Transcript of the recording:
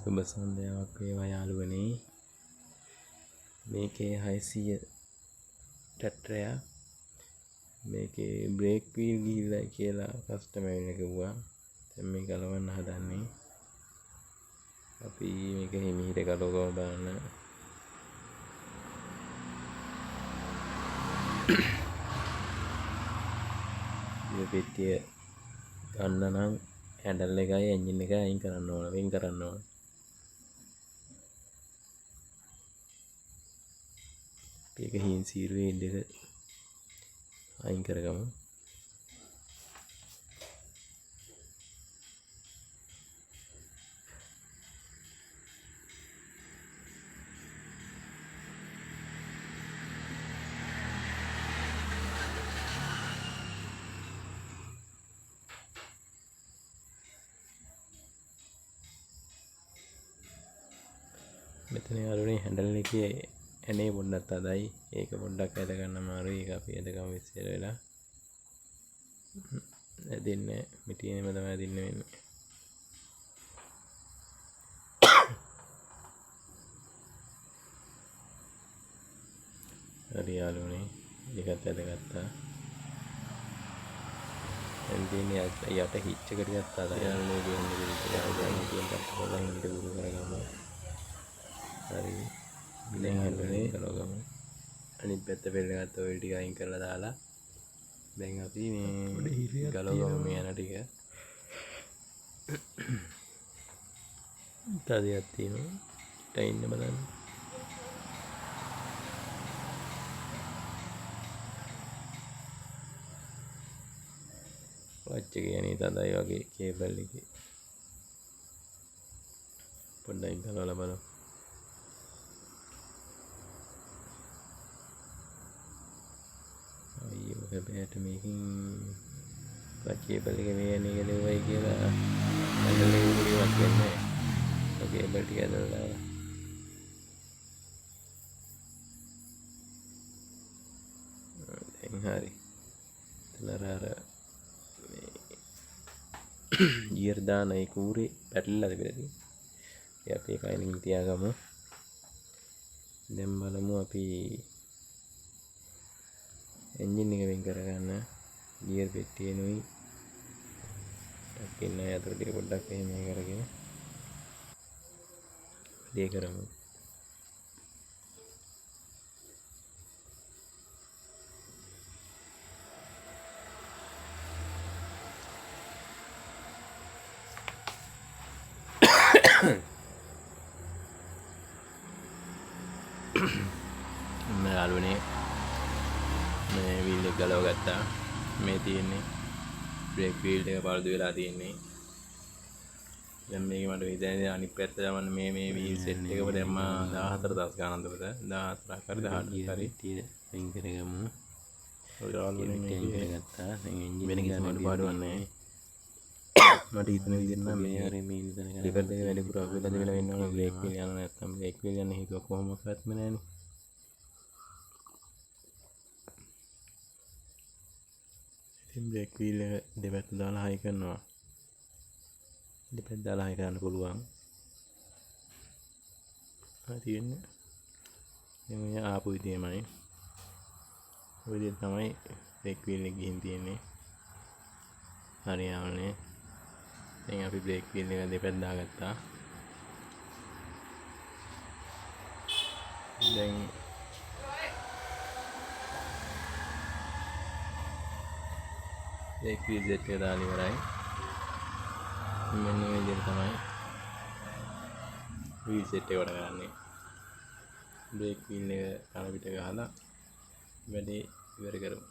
සුබ සන්ධ්‍යාවක් වේවා යාළුවනේ. මේකේ 600 ටැට්‍රයක්. මේකේ බ්‍රේක් වීල් ගිහිල්ලා කියලා කස්ටමර් කෙනෙක් කිව්වා. දැන් මේක ගලවන්න හදන්නේ. අපි මේක හිමීට ගලවගම බලන්න. මේ පෙට්ටිය ගන්න නම් හැන්ඩල් එකයි එන්ජින් එකයි අයින් කරන්න ඕන, වෙන් කරන්න ඕන. මේක හින් සීරුවේ ඉන්න එක අයින් කරගමු. මෙතන යාළුවනේ හැන්ඩල් එකේ ඇනේ පොඩ්ඩක් තදයි. ඒක පොඩ්ඩක් ඇද ගන්න අමාරුයි. ඒක අපි ඇදගමු ඉස්සෙල් වෙලා. ඇදෙන්නේ මිටියෙම තමයි ඇදින්න වෙන්නේ. හරි යාළුවනේ. ඒකත් ඇදගත්තා. දැන් තියෙන්නේ යට හිච් එක ටිකක් තදයි. යාළුවනේ ගේන්න දෙන්න යාළුවනේ ටිකක් පොඩ්ඩක් හිට පුරු කරගමු. හරි. දැන් යාළුවනේ ගලවගමු. අනිත් පැත්ත පෙරලගත්ත ඔය ටික අයින් කරලා දාලා දැන් අපි මේ ගලවගමු මේ යන ටික. තදියක් තියෙනවා. ටයින් බලන්න. වච් එක යන්නේ තදයි වගේ කේබල් එකේ. පොඩ්ඩක් ගලවලා බලමු. අයියෝ හැබැයි මේකෙන් කේබල් එක මේ යන්නේ ගලවයි කියලා හැන්ඩල් එක උඩින්වත් වෙන්නේ නැහැ. කේබල් ටික ඇදලා දාලා. දැන් හරි. එතන අර ගියර් දාන ඒ කූරේ පැටලලා තිබිලා තියෙනවා. අපි ඒක අයින් තියාගමු. දැන් බලමු අපි එන්ජින් එක වෙන් කරගන්න. ගියර් පෙට්ටියනුයි අපි නෑ අතට ටික පොඩ්ඩක් එහෙම කරගෙන දෙය කරමු. යාළුවනේ මේ වීල් එක ගලව ගත්තා. මේ තියෙන්නේ බ්‍රේක් වීල් එක පළුදු වෙලා තියෙන්නේ. දැන් මේක මට හිතන්නේ අනිත් පැත්ත යවන්න මේ වීල් සෙට් එකම දැම්මා 14000 ගානක් දුරට 14ක් හරි 18ක් හරි වෙන් කරගමු. ඔය යාළුවනේ මේක ගත්තා. දැන් එන්ජින් වෙන කිසිම අඩුපාඩුවක් නැහැ. මට හිතන විදිහට නම් මේ හරි මේ විතර කරලා ලිවර් දෙක වැඩි පුරා වෙලා දෙවිලා වෙන්න ඕන. බ්‍රේක් වීල් යන නැත්තම් බ්‍රේක් වීල් යන හේතුව කොහොමවත්ම නැහැනේ. ඉතින් බ්‍රේක් වීල් එක දෙපැත්ත දාලා හයි කරනවා. දෙපැත්ත දාලා හයි කරන්න පුළුවන්. තියෙන්නේ. මේ ආපු විදියමයි. ඔය විදිහ තමයි බ්‍රේක් වීල් එක ගිහින් තියෙන්නේ. හරියවනේ. දැන් අපි බ්‍රේක් වීල් එක දෙපැත්ත දාගත්තා. දැන් බ්‍රේක් වීල් සෙට් එක දාලා ඉවරයි. මෙන්න මේ විදිහට තමයි වීල් සෙට් එක වැඩ කරන්නේ. බ්‍රේක් වීල් එක කන පිට ගහලා වැඩේ ඉවර කරමු.